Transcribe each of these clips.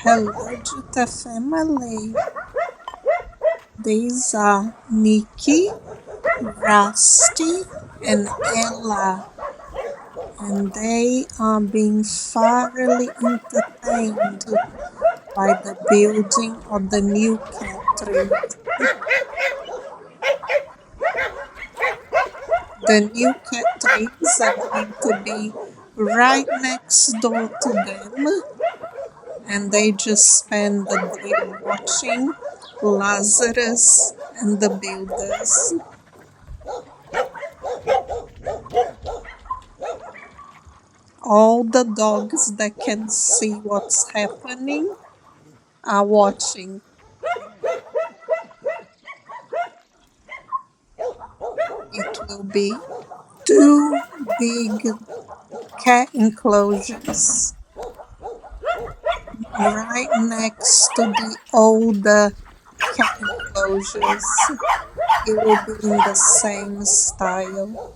Hello, Jutta family. These are Nikki, Rusty, and Ella, and they are being thoroughly entertained by the building of the new cat tree. The new cat trees are going to be right next door to them, and they just spend the day watching Lazarus and the builders. All the dogs that can see what's happening are watching. It will be two big cat enclosures right next to the older cat enclosures. It will be in the same style.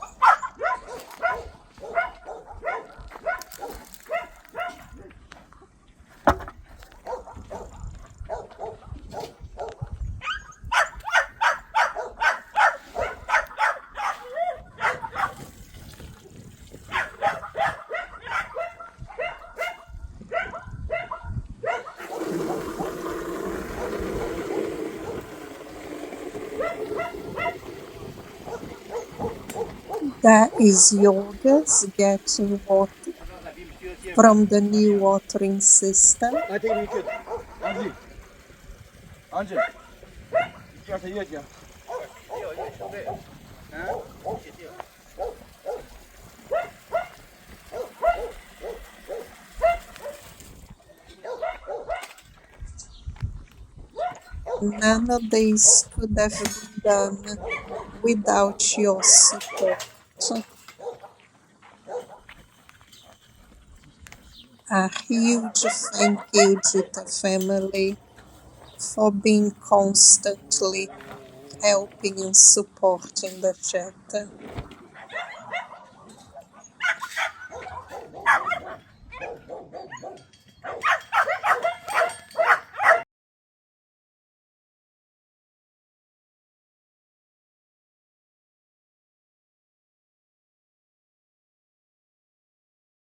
That is Yorgos getting water from the new watering system. None of this could have been done without your support. A huge thank you, Jutta family, for being constantly helping and supporting the chapter.